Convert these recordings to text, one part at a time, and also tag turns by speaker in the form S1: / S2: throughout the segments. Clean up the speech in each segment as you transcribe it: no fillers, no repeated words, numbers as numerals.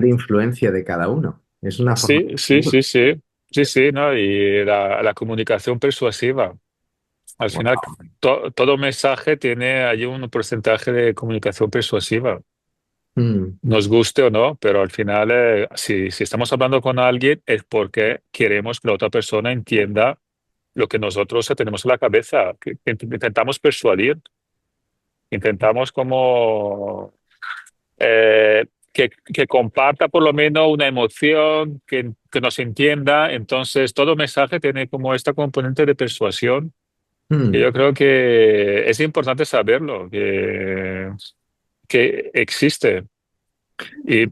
S1: de influencia de cada uno. Es una forma
S2: Sí,
S1: de
S2: sí,
S1: vivir.
S2: sí, sí, sí, sí, ¿no? Y la comunicación persuasiva. Al final,
S1: Wow.
S2: todo mensaje tiene allí un porcentaje de comunicación persuasiva,
S1: Mm,
S2: nos guste o no, pero al final, si estamos hablando con alguien es porque queremos que la otra persona entienda lo que nosotros tenemos en la cabeza, que intentamos persuadir, intentamos como que comparta por lo menos una emoción, que nos entienda. Entonces, todo mensaje tiene como esta componente de persuasión, que
S1: mm.
S2: yo creo que es importante saberlo, que existe. Y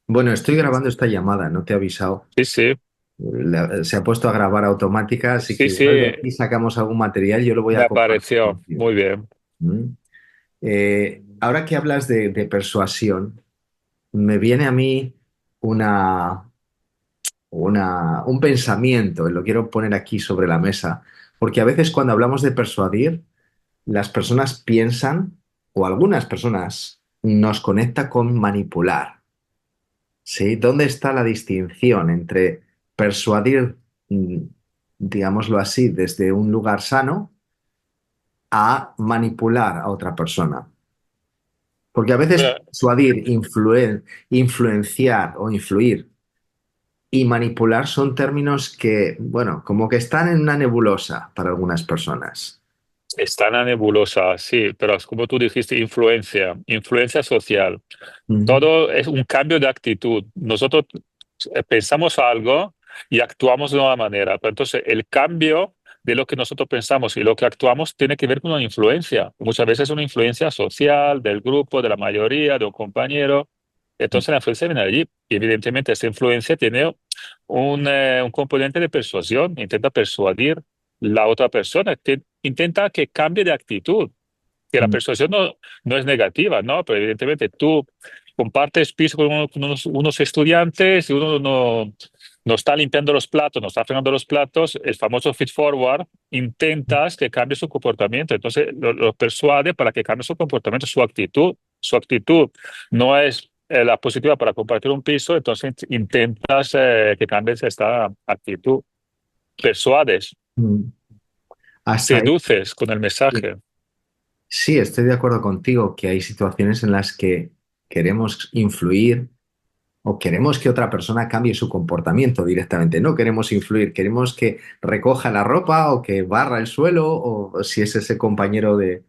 S1: Bueno, estoy grabando esta llamada, no te he avisado.
S2: sí, sí,
S1: Se ha puesto a grabar automática, así
S2: sí,
S1: que
S2: sí,
S1: igual de aquí sacamos algún material, yo lo voy
S2: me
S1: a compartir
S2: apareció.
S1: contigo.
S2: Muy bien.
S1: ¿Mm? Ahora que hablas de persuasión, me viene a mí una, un pensamiento, y lo quiero poner aquí sobre la mesa, porque a veces cuando hablamos de persuadir, las personas piensan, o algunas personas nos conecta con manipular. ¿Sí? ¿Dónde está la distinción entre persuadir, digámoslo así, desde un lugar sano a manipular a otra persona? Porque a veces
S2: Bueno,
S1: persuadir, influenciar o influir y manipular son términos que, bueno, como que están en una nebulosa para algunas personas.
S2: está en la nebulosa, sí, pero es como tú dijiste, influencia social.
S1: Ujú.
S2: Todo es un cambio de actitud. Nosotros pensamos algo y actuamos de una manera. Pero entonces, el cambio de lo que nosotros pensamos y lo que actuamos tiene que ver con una influencia. Muchas veces es una influencia social, del grupo, de la mayoría, de un compañero. Entonces, la influencia viene de allí. Y evidentemente, esa influencia tiene un componente de persuasión. Intenta persuadir la otra persona. Intenta que cambie de actitud, que la persuasión no es negativa, ¿no? Pero evidentemente tú compartes piso con unos estudiantes y uno no está limpiando los platos, no está fregando los platos, el famoso feed forward, intentas que cambie su comportamiento. Entonces lo persuade para que cambie su comportamiento, su actitud. Su actitud no es la positiva para compartir un piso, entonces intentas que cambie esta actitud. Persuades,
S1: Mm. Hasta ahí.
S2: seduces con el mensaje.
S1: Sí, estoy de acuerdo contigo que hay situaciones en las que queremos influir o queremos que otra persona cambie su comportamiento directamente. No queremos influir, queremos que recoja la ropa o que barra el suelo o si es ese compañero de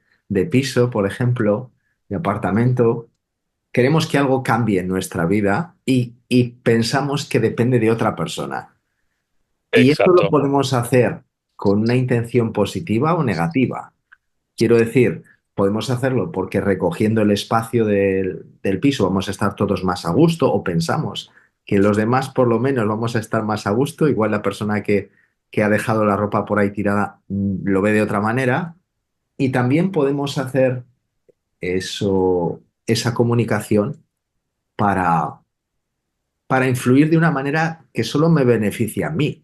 S1: piso, por ejemplo, de apartamento. Queremos que algo cambie en nuestra vida y pensamos que depende de otra persona. Y esto lo
S2: Exacto.
S1: podemos hacer con una intención positiva o negativa. Quiero decir, podemos hacerlo porque recogiendo el espacio del piso vamos a estar todos más a gusto o pensamos que los demás por lo menos vamos a estar más a gusto. Igual la persona que ha dejado la ropa por ahí tirada lo ve de otra manera. Y también podemos hacer eso, esa comunicación para, para influir de una manera que solo me beneficia a mí.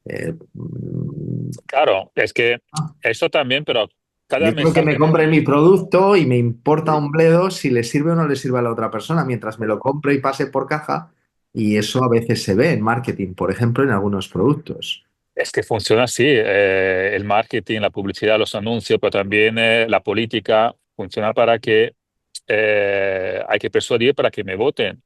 S1: Eh, mm,
S2: Claro, es que eso también, pero cada
S1: Yo quiero que me
S2: mensaje,
S1: compre mi producto y me importa un bledo si le sirve o no le sirve a la otra persona mientras me lo compre y pase por caja. Y eso a veces se ve en marketing, por ejemplo, en algunos productos.
S2: es que funciona así, el marketing, la publicidad, los anuncios, pero también la política funciona para que hay que persuadir para que me voten.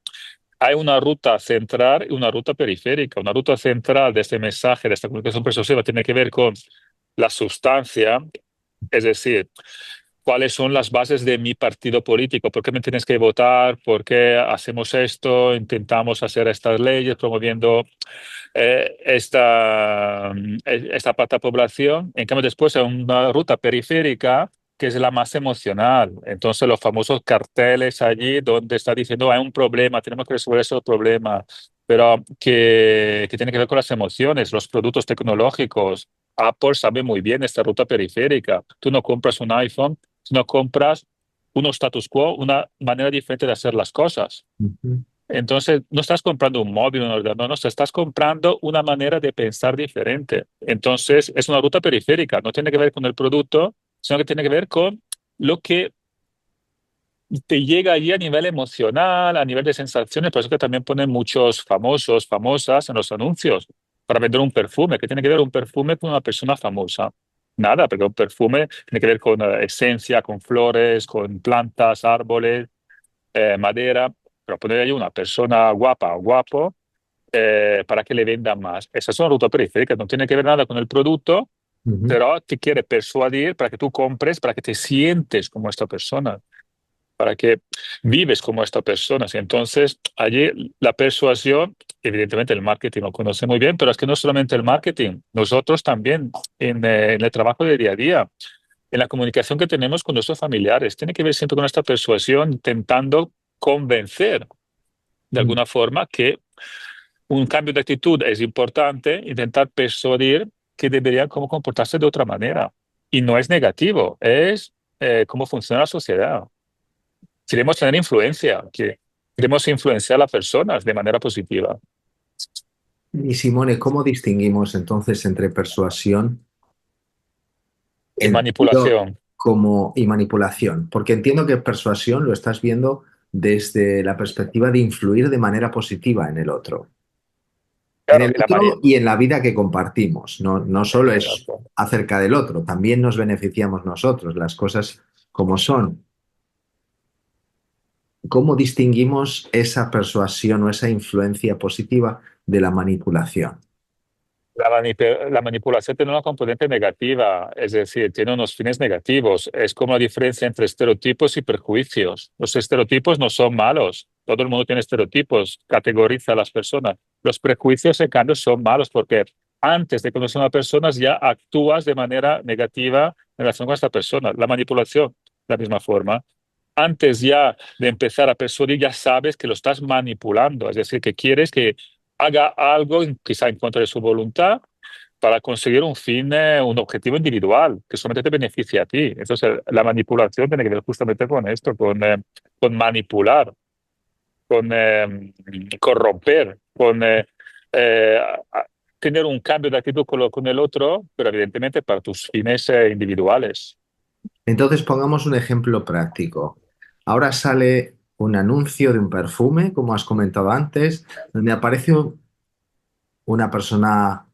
S2: Hay una ruta central y una ruta periférica. Una ruta central de este mensaje, de esta comunicación persuasiva, tiene que ver con la sustancia, es decir, cuáles son las bases de mi partido político, por qué me tienes que votar, por qué hacemos esto, intentamos hacer estas leyes promoviendo esta parte de población. En cambio, después hay una ruta periférica que es la más emocional. Entonces, los famosos carteles allí donde está diciendo hay un problema, tenemos que resolver ese problema, pero que tiene que ver con las emociones, los productos tecnológicos. Apple sabe muy bien esta ruta periférica. Tú no compras un iPhone, sino compras un status quo, una manera diferente de hacer las cosas.
S1: Ujú.
S2: Entonces, no estás comprando un móvil, un ordenador, no, estás comprando una manera de pensar diferente. Entonces, es una ruta periférica, no tiene que ver con el producto, sino que tiene que ver con lo que te llega allí a nivel emocional, a nivel de sensaciones, por eso que también ponen muchos famosos, famosas en los anuncios para vender un perfume. ¿Qué tiene que ver un perfume con una persona famosa? Nada, porque un perfume tiene que ver con esencia, con flores, con plantas, árboles, madera, pero poner ahí una persona guapa o guapo para que le venda más. Esa es una ruta periférica, no tiene que ver nada con el producto,
S1: Ujú.
S2: pero te quiere persuadir para que tú compres, para que te sientes como esta persona, para que vives como esta persona. Y entonces, allí la persuasión, evidentemente el marketing lo conoce muy bien, pero es que no solamente el marketing, nosotros también en el trabajo de día a día, en la comunicación que tenemos con nuestros familiares, tiene que ver siempre con esta persuasión, intentando convencer de
S1: Mm.
S2: alguna forma que un cambio de actitud es importante, intentar persuadir que deberían como comportarse de otra manera. Y no es negativo, es cómo funciona la sociedad. Queremos tener influencia, que queremos influenciar a las personas de manera positiva.
S1: Y Simone, ¿cómo distinguimos entonces entre persuasión,
S2: Y
S1: entendido
S2: manipulación.
S1: como y manipulación? Porque entiendo que persuasión lo estás viendo desde la perspectiva de influir de manera positiva en el otro. En
S2: Claro,
S1: el otro y en la vida que compartimos. No, no solo es
S2: exacto.
S1: acerca del otro, también nos beneficiamos nosotros, las cosas como son. ¿Cómo distinguimos esa persuasión o esa influencia positiva de la manipulación?
S2: La manipulación tiene una componente negativa, es decir, tiene unos fines negativos. Es como la diferencia entre estereotipos y prejuicios. Los estereotipos no son malos. Todo el mundo tiene estereotipos, categoriza a las personas. Los prejuicios, en cambio, son malos porque antes de conocer a una persona ya actúas de manera negativa en relación con esta persona. La manipulación, de la misma forma. Antes ya de empezar a persuadir, ya sabes que lo estás manipulando, es decir, que quieres que haga algo quizá en contra de su voluntad para conseguir un fin, un objetivo individual que solamente te beneficia a ti. Entonces, la manipulación tiene que ver justamente con esto, con manipular, con corromper, con eh, tener un cambio de actitud con el otro, pero evidentemente para tus fines individuales.
S1: Entonces, pongamos un ejemplo práctico. Ahora sale un anuncio de un perfume, como has comentado antes, donde aparece una persona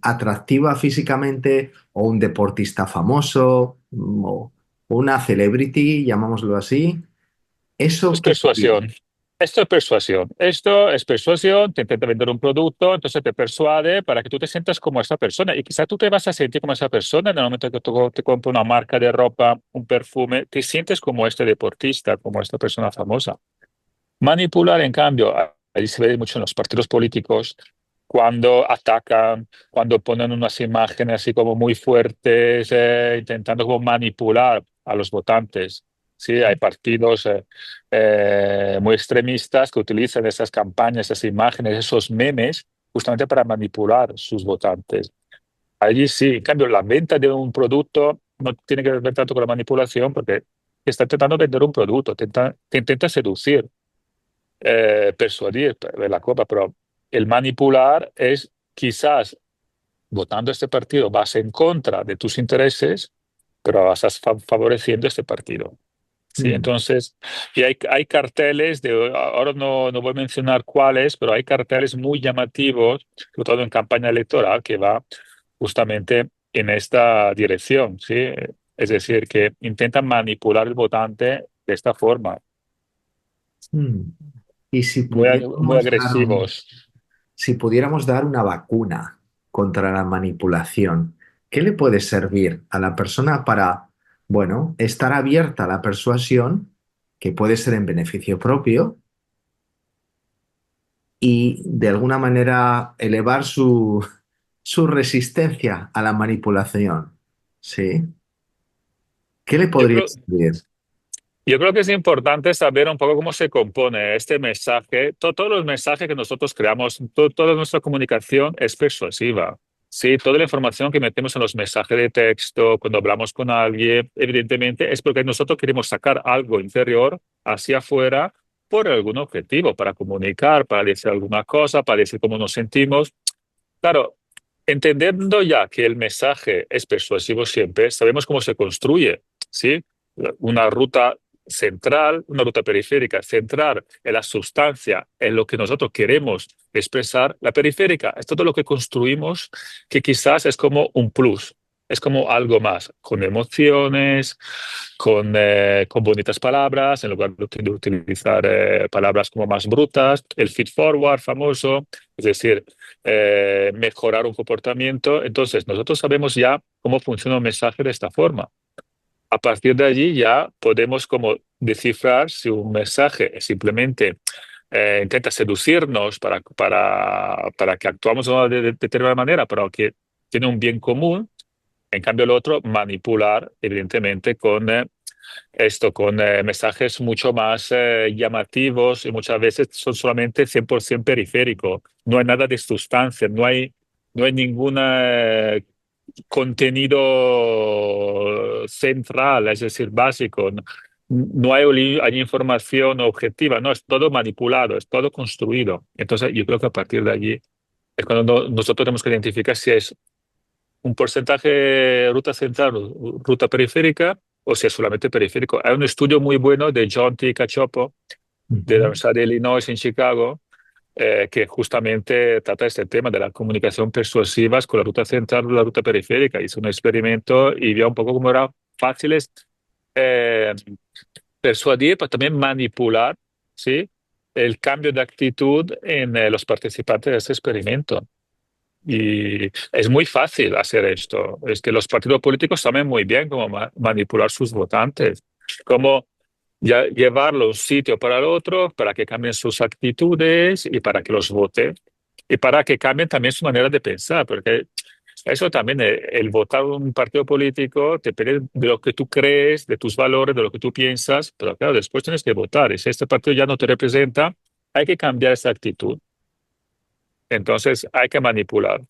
S1: atractiva físicamente o un deportista famoso o una celebrity, llamámoslo así. ¿Eso
S2: Es
S1: qué sería?
S2: persuasión. Esto es persuasión. Esto es persuasión. Te intenta vender un producto, entonces te persuade para que tú te sientas como esa persona. Y quizás tú te vas a sentir como esa persona en el momento que tú te compras una marca de ropa, un perfume. Te sientes como este deportista, como esta persona famosa. Manipular, en cambio, ahí se ve mucho en los partidos políticos, cuando atacan, cuando ponen unas imágenes así como muy fuertes, intentando como manipular a los votantes. Sí, hay partidos muy extremistas que utilizan esas campañas, esas imágenes, esos memes, justamente para manipular sus votantes. Allí sí, en cambio, la venta de un producto no tiene que ver tanto con la manipulación, porque te está intentando vender un producto, te intenta seducir, persuadir de la copa, pero el manipular es quizás votando este partido vas en contra de tus intereses, pero estás favoreciendo este partido. Sí,
S1: Mm.
S2: entonces, y hay carteles, ahora no voy a mencionar cuáles, pero hay carteles muy llamativos, sobre todo en campaña electoral, que va justamente en esta dirección, ¿sí? Es decir, que intentan manipular el votante de esta forma,
S1: Mm. Y
S2: muy agresivos.
S1: si pudiéramos dar una vacuna contra la manipulación, ¿qué le puede servir a la persona para, bueno, estar abierta a la persuasión, que puede ser en beneficio propio, y de alguna manera elevar su resistencia a la manipulación? ¿Sí? ¿Qué le
S2: Yo
S1: podría
S2: creo,
S1: servir?
S2: Yo creo que es importante saber un poco cómo se compone este mensaje. Todos los mensajes que nosotros creamos, toda nuestra comunicación es persuasiva. Sí, toda la información que metemos en los mensajes de texto, cuando hablamos con alguien, evidentemente es porque nosotros queremos sacar algo interior hacia afuera por algún objetivo, para comunicar, para decir alguna cosa, para decir cómo nos sentimos. Claro, entendiendo ya que el mensaje es persuasivo siempre, sabemos cómo se construye, ¿sí? Una ruta central, una ruta periférica central en la sustancia, en lo que nosotros queremos expresar. La periférica es todo lo que construimos, que quizás es como un plus, es como algo más, con emociones, con bonitas palabras, en lugar de utilizar palabras como más brutas, el feed forward famoso, es decir, mejorar un comportamiento. Entonces, nosotros sabemos ya cómo funciona un mensaje de esta forma. A partir de allí ya podemos como descifrar si un mensaje es simplemente intenta seducirnos para que actuamos de una determinada manera, pero que tiene un bien común. En cambio, el otro, manipular, evidentemente, con mensajes mucho más llamativos y muchas veces son solamente 100% periférico. No hay nada de sustancia, no hay ninguna contenido central, es decir, básico. No, no hay información objetiva, no, es todo manipulado, es todo construido. Entonces, yo creo que a partir de allí es cuando nosotros tenemos que identificar si es un porcentaje ruta central, ruta periférica, o si es solamente periférico. Hay un estudio muy bueno de John T. Cacioppo, de la
S1: Ujú.
S2: Universidad de Illinois en Chicago, que justamente trata este tema de la comunicación persuasiva con la ruta central o la ruta periférica. Hizo un experimento y vio un poco cómo era fácil eh, persuadir, pero también manipular, ¿sí? El cambio de actitud en los participantes de este experimento. Y es muy fácil hacer esto. Es que los partidos políticos saben muy bien cómo manipular sus votantes, cómo llevarlo de un sitio para el otro, para que cambien sus actitudes y para que los voten y para que cambien también su manera de pensar, porque eso también, el votar un partido político te pide de lo que tú crees, de tus valores, de lo que tú piensas, pero claro, después tienes que votar. Y si este partido ya no te representa, hay que cambiar esa actitud. Entonces hay que manipular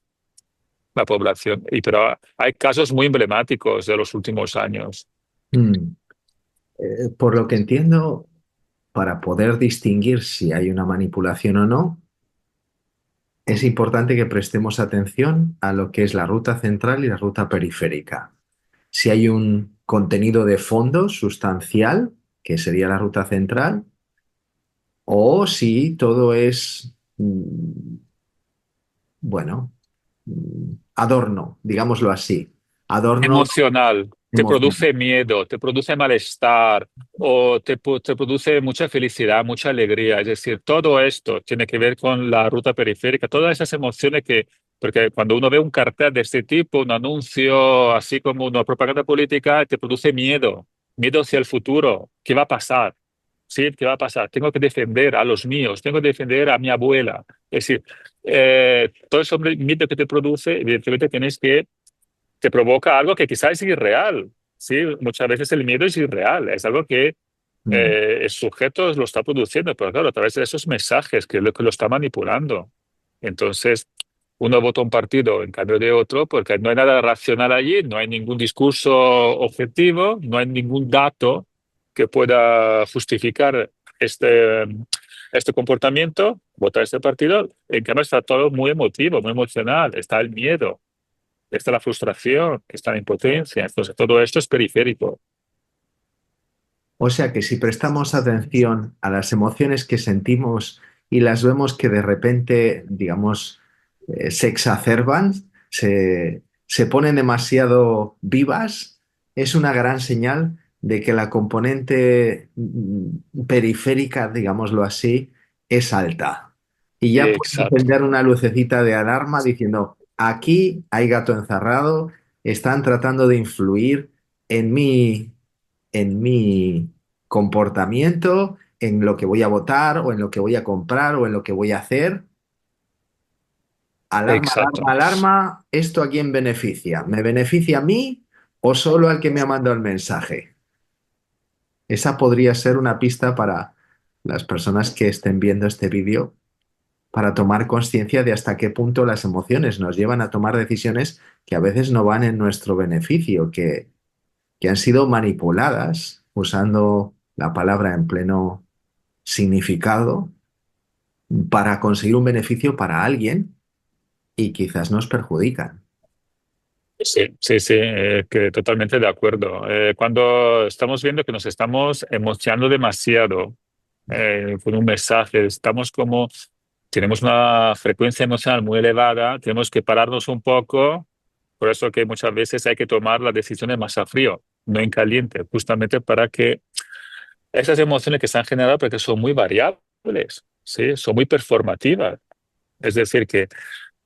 S2: la población. Pero hay casos muy emblemáticos de los últimos años.
S1: Mm. Por lo que entiendo, para poder distinguir si hay una manipulación o no, es importante que prestemos atención a lo que es la ruta central y la ruta periférica. Si hay un contenido de fondo sustancial, que sería la ruta central, o si todo es, bueno, adorno, digámoslo así, adorno
S2: Emocional, te
S1: emocional.
S2: produce miedo, te produce malestar o te produce mucha felicidad, mucha alegría. Es decir, todo esto tiene que ver con la ruta periférica, todas esas emociones porque cuando uno ve un cartel de este tipo, un anuncio, así como una propaganda política, te produce miedo, miedo hacia el futuro. ¿Qué va a pasar? ¿Sí? ¿Qué va a pasar? Tengo que defender a los míos, tengo que defender a mi abuela. Es decir, todo ese miedo que te produce, evidentemente tienes que te provoca algo que quizás es irreal. Sí, muchas veces el miedo es irreal, es algo que
S1: Mm.
S2: el sujeto lo está produciendo, pero claro, a través de esos mensajes que es lo que lo está manipulando. Entonces, uno vota un partido en cambio de otro porque no hay nada racional allí, no hay ningún discurso objetivo, no hay ningún dato que pueda justificar este, este comportamiento, votar este partido. En cambio, está todo muy emotivo, muy emocional, está el miedo, está la frustración, está la impotencia. Entonces, todo esto es periférico.
S1: O sea que si prestamos atención a las emociones que sentimos y las vemos que de repente, digamos, se exacerban, se ponen demasiado vivas, es una gran señal de que la componente periférica, digámoslo así, es alta. Y ya puede
S2: Exacto,
S1: encender una lucecita de alarma diciendo, aquí hay gato encerrado, están tratando de influir en mi comportamiento, en lo que voy a votar o en lo que voy a comprar o en lo que voy a hacer. Alarma, alarma,
S2: exacto.
S1: alarma. ¿Esto a quién beneficia? ¿Me beneficia a mí o solo al que me ha mandado el mensaje? Esa podría ser una pista para las personas que estén viendo este vídeo para tomar conciencia de hasta qué punto las emociones nos llevan a tomar decisiones que a veces no van en nuestro beneficio, que han sido manipuladas usando la palabra en pleno significado para conseguir un beneficio para alguien y quizás nos perjudican.
S2: Sí, sí, sí, que totalmente de acuerdo. Cuando estamos viendo que nos estamos emocionando demasiado con un mensaje, estamos como, tenemos una frecuencia emocional muy elevada, tenemos que pararnos un poco, por eso que muchas veces hay que tomar las decisiones más a frío, no en caliente, justamente para que esas emociones que se han generado, porque son muy variables, ¿sí? Son muy performativas. Es decir, que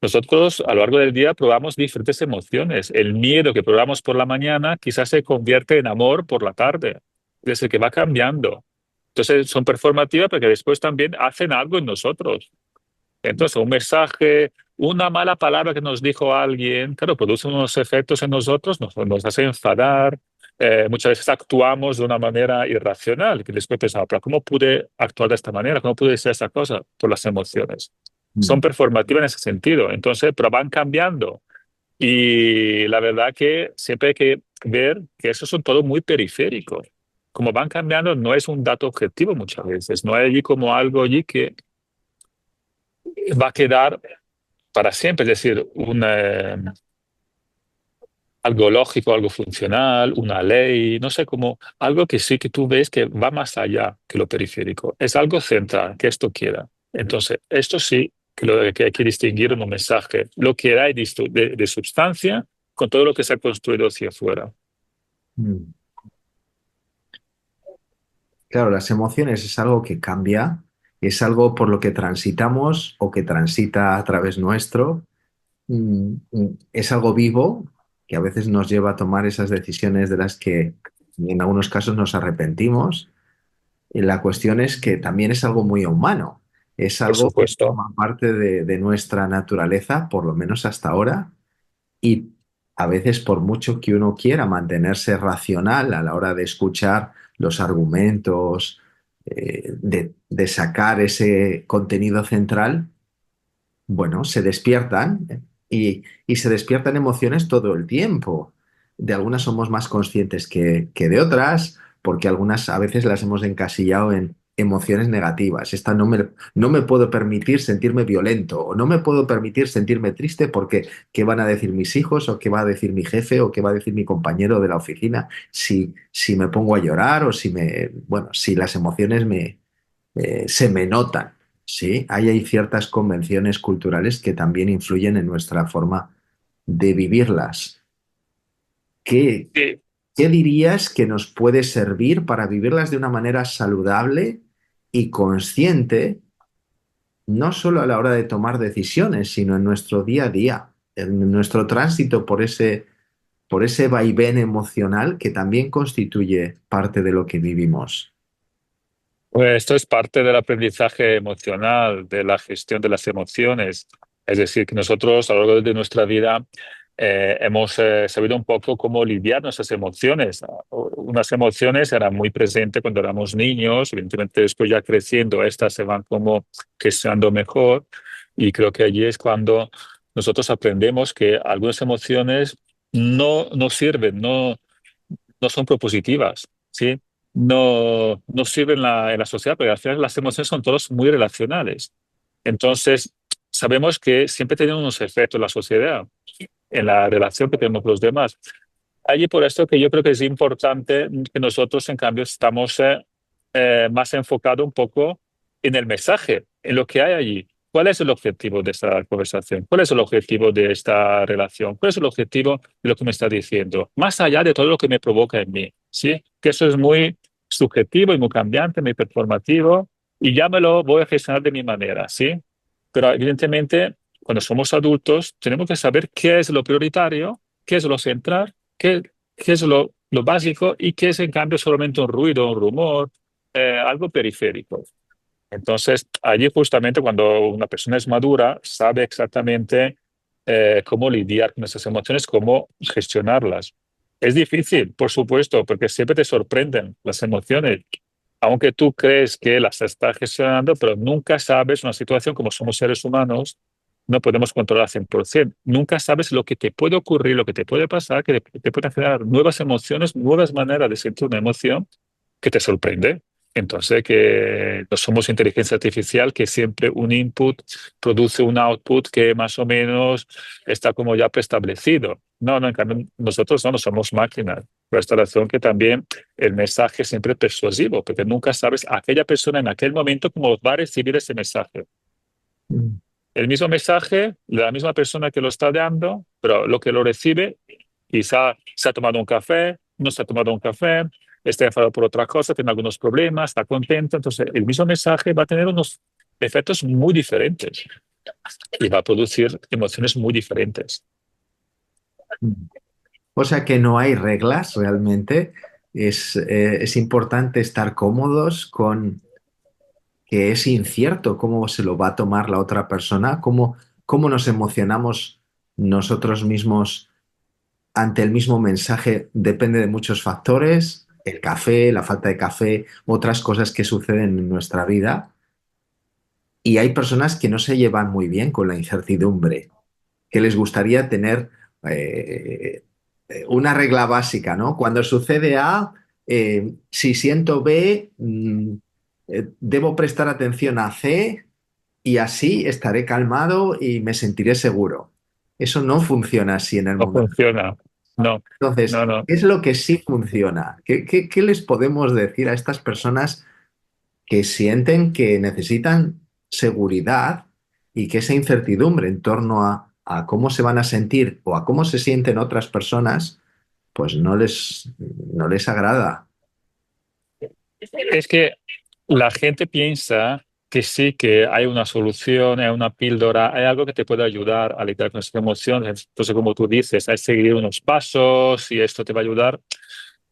S2: nosotros a lo largo del día probamos diferentes emociones. El miedo que probamos por la mañana quizás se convierte en amor por la tarde. Es decir, que va cambiando. Entonces son performativas porque después también hacen algo en nosotros. Entonces un mensaje, una mala palabra que nos dijo alguien, claro, produce unos efectos en nosotros, nos hace enfadar. Muchas veces actuamos de una manera irracional, que después pensamos, pero ¿cómo pude actuar de esta manera? ¿Cómo pude decir esta cosa? Por las emociones. Son
S1: Mm.
S2: performativas en ese sentido, entonces, pero van cambiando. Y la verdad que siempre hay que ver que eso son todo muy periféricos. Como van cambiando, no es un dato objetivo muchas veces, no hay allí como algo allí que va a quedar para siempre, es decir, algo lógico, algo funcional, una ley, no sé, como algo que sí que tú ves que va más allá que lo periférico. Es algo central, que esto quiera. Entonces, esto sí que hay que distinguir en un mensaje, lo que hay de sustancia con todo lo que se ha construido hacia afuera.
S1: Mm. Claro, las emociones es algo que cambia, es algo por lo que transitamos o que transita a través nuestro. Es algo vivo que a veces nos lleva a tomar esas decisiones de las que en algunos casos nos arrepentimos. Y la cuestión es que también es algo muy humano, es
S2: Por
S1: algo que
S2: supuesto.
S1: forma parte de nuestra naturaleza, por lo menos hasta ahora, y a veces por mucho que uno quiera mantenerse racional a la hora de escuchar los argumentos, de sacar ese contenido central, bueno, se despiertan y se despiertan emociones todo el tiempo. De algunas somos más conscientes que de otras, porque algunas a veces las hemos encasillado en emociones negativas. Esta no me puedo permitir sentirme violento o no me puedo permitir sentirme triste porque ¿qué van a decir mis hijos o qué va a decir mi jefe o qué va a decir mi compañero de la oficina si me pongo a llorar o bueno, si las emociones se me notan? Sí, ahí hay ciertas convenciones culturales que también influyen en nuestra forma de vivirlas. ¿Qué,
S2: Sí.
S1: qué dirías que nos puede servir para vivirlas de una manera saludable y consciente, no solo a la hora de tomar decisiones, sino en nuestro día a día, en nuestro tránsito por ese vaivén emocional que también constituye parte de lo que vivimos?
S2: Pues esto es parte del aprendizaje emocional, de la gestión de las emociones. Es decir, que nosotros a lo largo de nuestra vida hemos sabido un poco cómo lidiar nuestras emociones. Unas emociones eran muy presentes cuando éramos niños, evidentemente después ya creciendo, estas se van como gestionando mejor y creo que allí es cuando nosotros aprendemos que algunas emociones no sirven, no son propositivas, ¿sí? No sirven en la sociedad, porque al final las emociones son todas muy relacionales. Entonces, sabemos que siempre tienen unos efectos en la sociedad, en la relación que tenemos con los demás. Allí por esto que yo creo que es importante que nosotros, en cambio, estamos más enfocados un poco en el mensaje, en lo que hay allí. ¿Cuál es el objetivo de esta conversación? ¿Cuál es el objetivo de esta relación? ¿Cuál es el objetivo de lo que me está diciendo? Más allá de todo lo que me provoca en mí, ¿sí? Que eso es muy subjetivo y muy cambiante, muy performativo, y ya me lo voy a gestionar de mi manera, ¿sí? Pero evidentemente, cuando somos adultos, tenemos que saber qué es lo prioritario, qué es lo central, qué es lo básico y qué es en cambio solamente un ruido, un rumor, algo periférico. Entonces, allí justamente cuando una persona es madura, sabe exactamente cómo lidiar con esas emociones, cómo gestionarlas. Es difícil, por supuesto, porque siempre te sorprenden las emociones, aunque tú crees que las estás gestionando, pero nunca sabes una situación como somos seres humanos, no podemos controlar al 100%. Nunca sabes lo que te puede ocurrir, lo que te puede pasar, que te puede generar nuevas emociones, nuevas maneras de sentir una emoción que te sorprende. Entonces, que no somos inteligencia artificial, que siempre un input produce un output que más o menos está como ya preestablecido. No, no, en cambio, nosotros no somos máquinas. Por esta razón que también el mensaje siempre es persuasivo, porque nunca sabes a aquella persona en aquel momento cómo va a recibir ese mensaje.
S1: Mm.
S2: El mismo mensaje, la misma persona que lo está dando, pero lo que lo recibe, quizá se ha tomado un café, no se ha tomado un café, está enfadado por otra cosa, tiene algunos problemas, está contento. Entonces, el mismo mensaje va a tener unos efectos muy diferentes y va a producir emociones muy diferentes.
S1: Mm. O sea que no hay reglas realmente. Es importante estar cómodos con que es incierto cómo se lo va a tomar la otra persona, cómo nos emocionamos nosotros mismos ante el mismo mensaje, depende de muchos factores, el café, la falta de café, otras cosas que suceden en nuestra vida. Y hay personas que no se llevan muy bien con la incertidumbre, que les gustaría tener eh, una regla básica, ¿no? Cuando sucede A, si siento B, debo prestar atención a C y así estaré calmado y me sentiré seguro. Eso no funciona así en el
S2: No
S1: mundo.
S2: funciona. No,
S1: Entonces,
S2: no, no.
S1: ¿qué es lo que sí funciona? ¿Qué les podemos decir a estas personas que sienten que necesitan seguridad y que esa incertidumbre en torno a cómo se van a sentir o a cómo se sienten otras personas, pues no les agrada?
S2: Es que la gente piensa que sí, que hay una solución, hay una píldora, hay algo que te puede ayudar a lidiar con esas emociones. Entonces, como tú dices, hay que seguir unos pasos y esto te va a ayudar.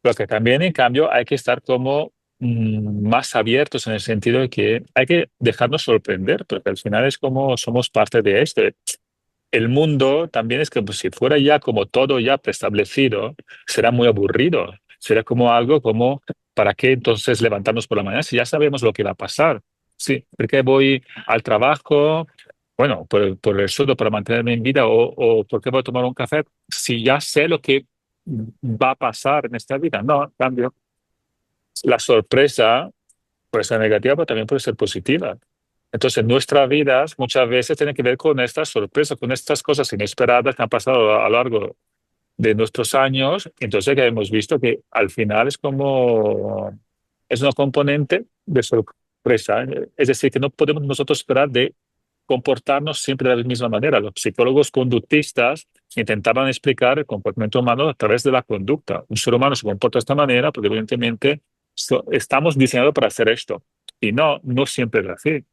S2: Pero que también, en cambio, hay que estar como más abiertos en el sentido de que hay que dejarnos sorprender, porque al final es como somos parte de esto. El mundo también es que pues, si fuera ya como todo ya preestablecido, será muy aburrido. Será como algo como, ¿para qué entonces levantarnos por la mañana si ya sabemos lo que va a pasar? Sí, porque voy al trabajo, bueno, por el sueldo para mantenerme en vida o por qué voy a tomar un café si ya sé lo que va a pasar en esta vida. No, en cambio, la sorpresa puede ser negativa, pero también puede ser positiva. Entonces, nuestras vidas muchas veces tienen que ver con estas sorpresas, con estas cosas inesperadas que han pasado a lo largo de nuestros años. Entonces, que hemos visto que al final es como, es una componente de sorpresa. Es decir, que no podemos nosotros esperar de comportarnos siempre de la misma manera. Los psicólogos conductistas intentaban explicar el comportamiento humano a través de la conducta. Un ser humano se comporta de esta manera porque evidentemente estamos diseñados para hacer esto. Y no, no siempre es así.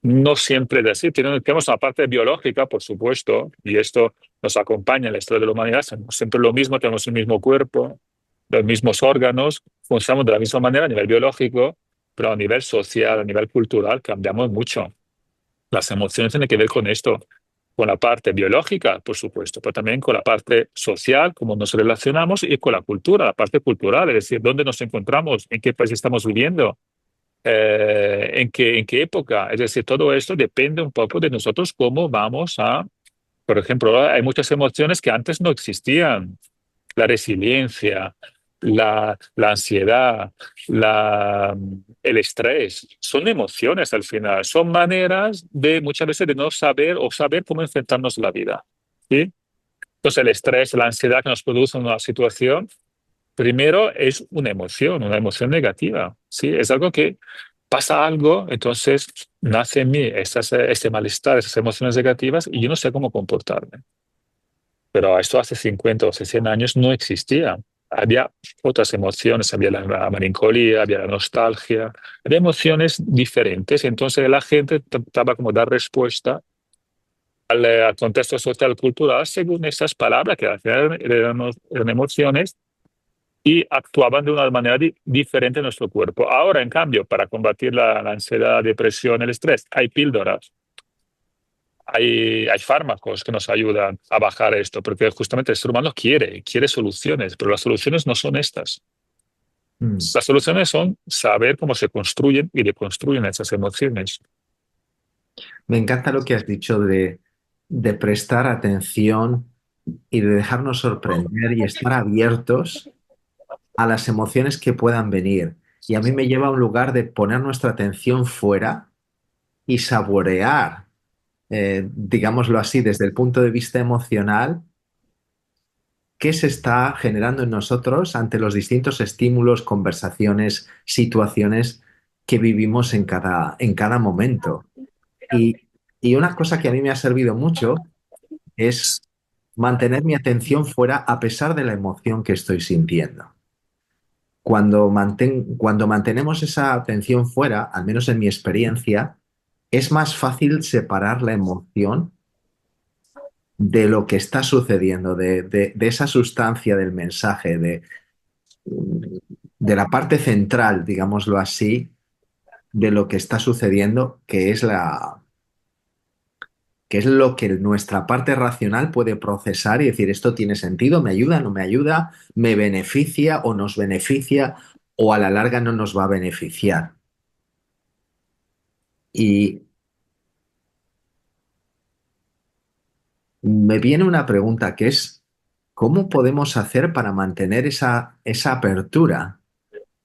S2: No siempre es así. Tenemos una parte biológica, por supuesto, y esto nos acompaña en la historia de la humanidad. Somos siempre lo mismo, tenemos el mismo cuerpo, los mismos órganos, funcionamos de la misma manera a nivel biológico, pero a nivel social, a nivel cultural, cambiamos mucho. Las emociones tienen que ver con esto, con la parte biológica, por supuesto, pero también con la parte social, cómo nos relacionamos, y con la cultura, la parte cultural, es decir, dónde nos encontramos, en qué país estamos viviendo, en qué época. Es decir, todo esto depende un poco de nosotros cómo vamos a, por ejemplo, hay muchas emociones que antes no existían. La resiliencia, la ansiedad, el estrés, son emociones al final, son maneras de muchas veces de no saber o saber cómo enfrentarnos a la vida. ¿Sí? Entonces, el estrés, la ansiedad que nos produce una situación, primero es una emoción negativa. ¿Sí? Es algo que pasa algo, entonces nace en mí ese malestar, esas emociones negativas y yo no sé cómo comportarme. Pero esto hace 50 o 60 años no existía. Había otras emociones, había la melancolía, había la nostalgia, había emociones diferentes. Entonces la gente trataba como dar respuesta al contexto social cultural según esas palabras que al final eran emociones y actuaban de una manera diferente en nuestro cuerpo. Ahora, en cambio, para combatir la ansiedad, la depresión, el estrés, hay píldoras. Hay fármacos que nos ayudan a bajar esto, porque justamente el ser humano quiere soluciones, pero las soluciones no son estas.
S1: Mm.
S2: Las soluciones son saber cómo se construyen y deconstruyen esas emociones.
S1: Me encanta lo que has dicho de prestar atención y de dejarnos sorprender y estar abiertos a las emociones que puedan venir. y a mí me lleva a un lugar de poner nuestra atención fuera y saborear, digámoslo así, desde el punto de vista emocional, qué se está generando en nosotros ante los distintos estímulos, conversaciones, situaciones que vivimos en cada momento. Y, y una cosa que a mí me ha servido mucho es mantener mi atención fuera a pesar de la emoción que estoy sintiendo. Cuando mantenemos esa atención fuera, al menos en mi experiencia, es más fácil separar la emoción de lo que está sucediendo, de esa sustancia del mensaje, de la parte central, digámoslo así, de lo que está sucediendo, que es lo que nuestra parte racional puede procesar y decir, esto tiene sentido, me ayuda, no me ayuda, me beneficia o nos beneficia o a la larga no nos va a beneficiar. Y me viene una pregunta que es, ¿cómo podemos hacer para mantener esa apertura,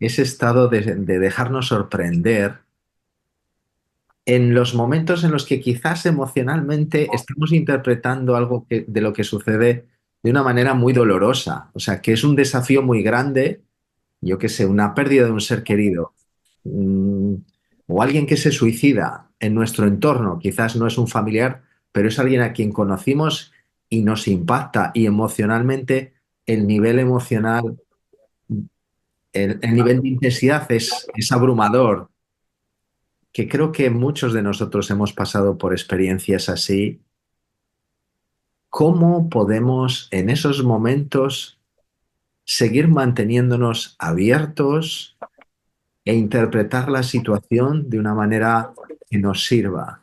S1: ese estado de dejarnos sorprender en los momentos en los que quizás emocionalmente estamos interpretando algo de lo que sucede de una manera muy dolorosa? O sea, que es un desafío muy grande, yo qué sé, una pérdida de un ser querido, mm, o alguien que se suicida en nuestro entorno, quizás no es un familiar, pero es alguien a quien conocimos y nos impacta y emocionalmente el nivel emocional, el nivel de intensidad es abrumador, que creo que muchos de nosotros hemos pasado por experiencias así. ¿Cómo podemos en esos momentos seguir manteniéndonos abiertos e interpretar la situación de una manera que nos sirva?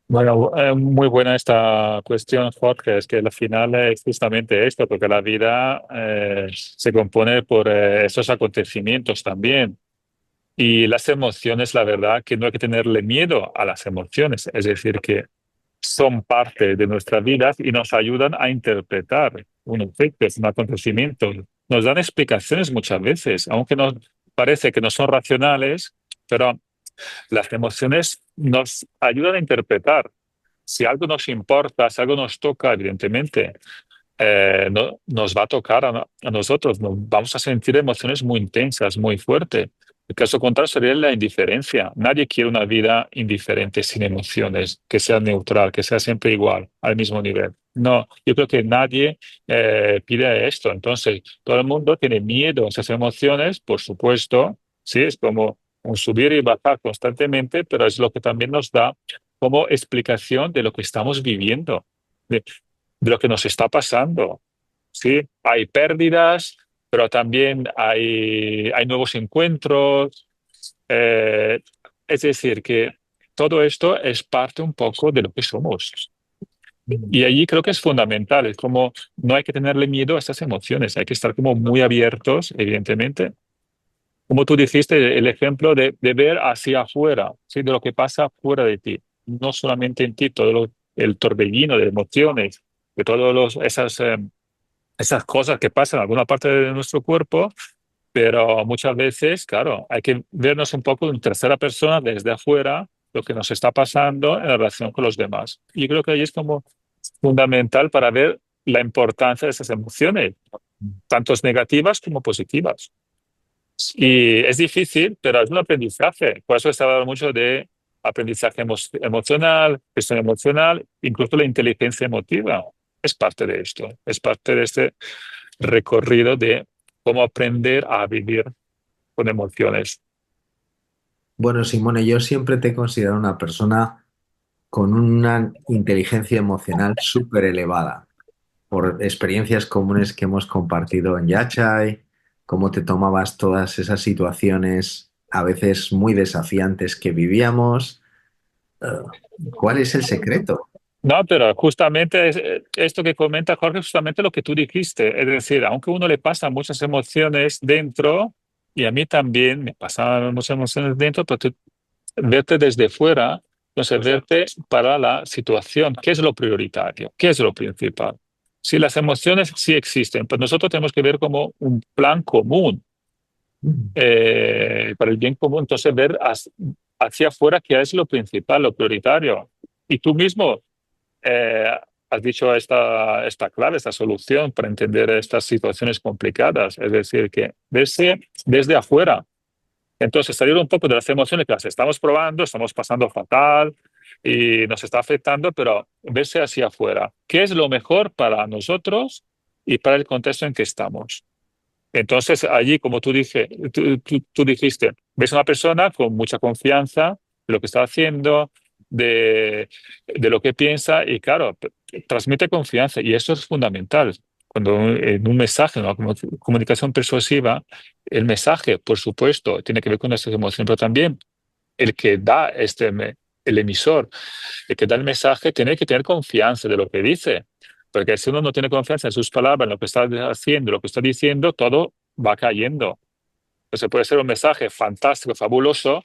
S2: Bueno, muy buena esta cuestión, Jorge. Es que al final es justamente esto, porque la vida se compone por esos acontecimientos también. Y las emociones, la verdad, que no hay que tenerle miedo a las emociones. Es decir, que son parte de nuestra vida y nos ayudan a interpretar un efecto, un acontecimiento. Nos dan explicaciones muchas veces, aunque nos parece que no son racionales, pero las emociones nos ayudan a interpretar. Si algo nos importa, si algo nos toca, evidentemente, nos va a tocar a nosotros, nos vamos a sentir emociones muy intensas, muy fuertes. El caso contrario sería la indiferencia. Nadie quiere una vida indiferente, sin emociones, que sea neutral, que sea siempre igual, al mismo nivel. No, yo creo que nadie pide esto. Entonces, todo el mundo tiene miedo a esas emociones, por supuesto. Sí, es como un subir y bajar constantemente, pero es lo que también nos da como explicación de lo que estamos viviendo, de lo que nos está pasando. Sí, hay pérdidas, pero también hay nuevos encuentros. eh, es decir, que todo esto es parte un poco de lo que somos. Y allí creo que es fundamental, es como no hay que tenerle miedo a estas emociones, hay que estar como muy abiertos, evidentemente. Como tú dijiste, el ejemplo de ver hacia afuera, ¿sí? De lo que pasa fuera de ti, no solamente en ti, el torbellino de emociones, de todas esas cosas que pasan en alguna parte de nuestro cuerpo, pero muchas veces, claro, hay que vernos un poco en tercera persona desde afuera, lo que nos está pasando en relación con los demás. Y creo que ahí es como fundamental para ver la importancia de esas emociones, tanto negativas como positivas. Y es difícil, pero es un aprendizaje. Por eso se habla mucho de aprendizaje emocional, gestión emocional, incluso la inteligencia emotiva. Es parte de esto, es parte de este recorrido de cómo aprender a vivir con emociones.
S1: Bueno, Simone, yo siempre te he considerado una persona con una inteligencia emocional súper elevada, por experiencias comunes que hemos compartido en Yachai, cómo te tomabas todas esas situaciones a veces muy desafiantes que vivíamos. Eh, ¿Cuál es el secreto?
S2: No, pero justamente esto que comenta Jorge, es justamente lo que tú dijiste. Es decir, aunque a uno le pasan muchas emociones dentro, y a mí también me pasaban muchas emociones dentro, pero verte desde fuera, entonces verte para la situación, qué es lo prioritario, qué es lo principal. Si las emociones sí existen, pues nosotros tenemos que ver como un plan común.
S1: Mm.
S2: para el bien común. Entonces, ver hacia afuera qué es lo principal, lo prioritario. Y tú mismo eh, has dicho esta clave, esta solución para entender estas situaciones complicadas. Es decir, que verse desde afuera. Entonces, salir un poco de las emociones que las estamos probando, estamos pasando fatal y nos está afectando, pero verse hacia afuera. ¿Qué es lo mejor para nosotros y para el contexto en que estamos? Entonces, allí, como tú dijiste, ves a una persona con mucha confianza de lo que está haciendo, de lo que piensa, y claro, transmite confianza, y eso es fundamental. Cuando en un mensaje, ¿no? Como comunicación persuasiva, el mensaje, por supuesto, tiene que ver con nuestras emociones, pero también el que da el emisor, el que da el mensaje, tiene que tener confianza de lo que dice. Porque si uno no tiene confianza en sus palabras, en lo que está haciendo, lo que está diciendo, todo va cayendo. Entonces puede ser un mensaje fantástico, fabuloso,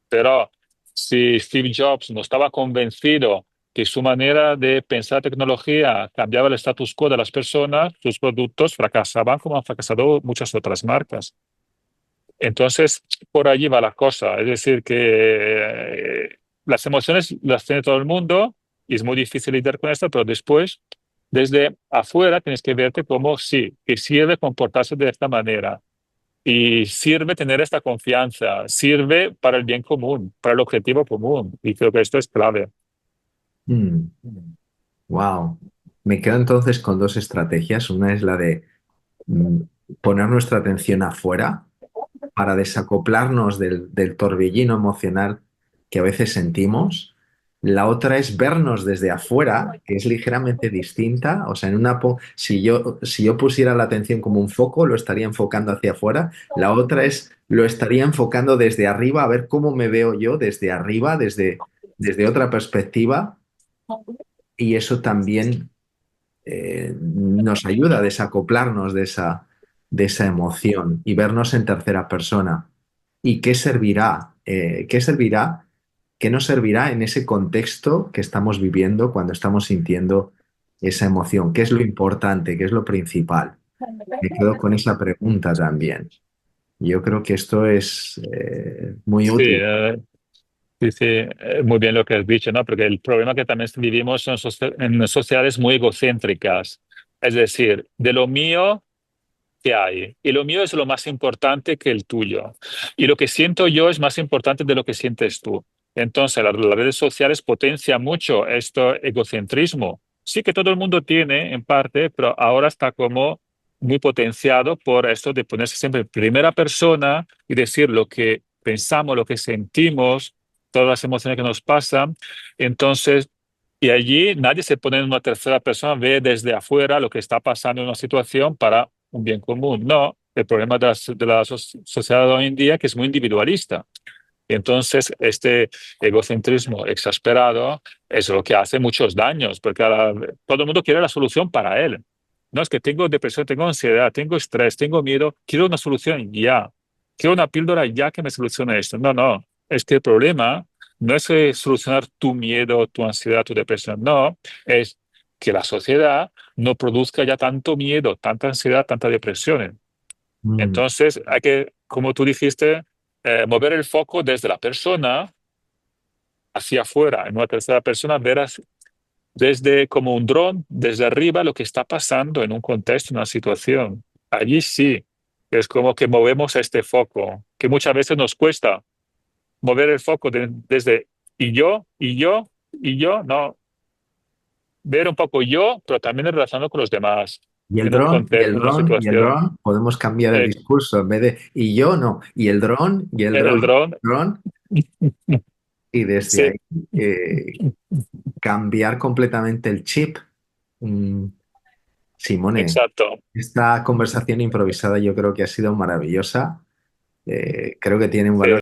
S2: pero si Steve Jobs no estaba convencido que su manera de pensar tecnología cambiaba el status quo de las personas, sus productos fracasaban como han fracasado muchas otras marcas. Entonces, por allí va la cosa. Es decir, que las emociones las tiene todo el mundo y es muy difícil lidiar con esto, pero después, desde afuera, tienes que verte como sí, que sirve comportarse de esta manera y sirve tener esta confianza, sirve para el bien común, para el objetivo común. Y creo que esto es clave.
S1: Mm. Wow. Me quedo entonces con dos estrategias. Una es la de mm, poner nuestra atención afuera para desacoplarnos del torbellino emocional que a veces sentimos. La otra es vernos desde afuera, que es ligeramente distinta. O sea, si yo pusiera la atención como un foco, lo estaría enfocando hacia afuera. La otra es, lo estaría enfocando desde arriba, a ver cómo me veo yo desde arriba, desde otra perspectiva. Y eso también nos ayuda a desacoplarnos de esa emoción y vernos en tercera persona. ¿Y qué servirá? ¿Qué servirá? ¿Qué nos servirá en ese contexto que estamos viviendo cuando estamos sintiendo esa emoción? ¿Qué es lo importante? ¿Qué es lo principal? Me quedo con esa pregunta también. Yo creo que esto es muy
S2: Sí,
S1: útil.
S2: sí, sí, muy bien lo que has dicho, ¿no? Porque el problema que también vivimos son en sociedades muy egocéntricas. Es decir, de lo mío que hay. Y lo mío es lo más importante que el tuyo. Y lo que siento yo es más importante de lo que sientes tú. Entonces, las redes sociales potencian mucho este egocentrismo. Sí que todo el mundo tiene en parte, pero ahora está como muy potenciado por esto de ponerse siempre en primera persona y decir lo que pensamos, lo que sentimos, todas las emociones que nos pasan. Entonces, y allí nadie se pone en una tercera persona, ve desde afuera lo que está pasando en una situación para un bien común. No, el problema de la sociedad de hoy en día que es muy individualista. Y entonces este egocentrismo exasperado es lo que hace muchos daños, porque todo el mundo quiere la solución para él. No es que tengo depresión, tengo ansiedad, tengo estrés, tengo miedo, quiero una solución ya. Quiero una píldora ya que me solucione esto. No, no, es que el problema no es solucionar tu miedo, tu ansiedad, tu depresión. No, es que la sociedad no produzca ya tanto miedo, tanta ansiedad, tanta depresión.
S1: Mm,
S2: Entonces, hay que, como tú dijiste, mover el foco desde la persona hacia afuera, en una tercera persona, ver desde como un dron, desde arriba, lo que está pasando en un contexto, en una situación. Allí sí, es como que movemos este foco, que muchas veces nos cuesta mover el foco desde y yo, no, ver un poco yo, pero también relacionado con los demás,
S1: Y el
S2: en un
S1: dron, y el
S2: contexto, en una
S1: dron, y el
S2: situación.
S1: dron, podemos cambiar el
S2: Eh,
S1: discurso en vez de y yo no, y el dron, y el
S2: el
S1: dron,
S2: dron,
S1: dron, y desde
S2: sí,
S1: ahí cambiar completamente el chip. Mm, Simone,
S2: exacto.
S1: esta conversación improvisada yo creo que ha sido maravillosa. Creo que tiene un valor.
S2: Sí.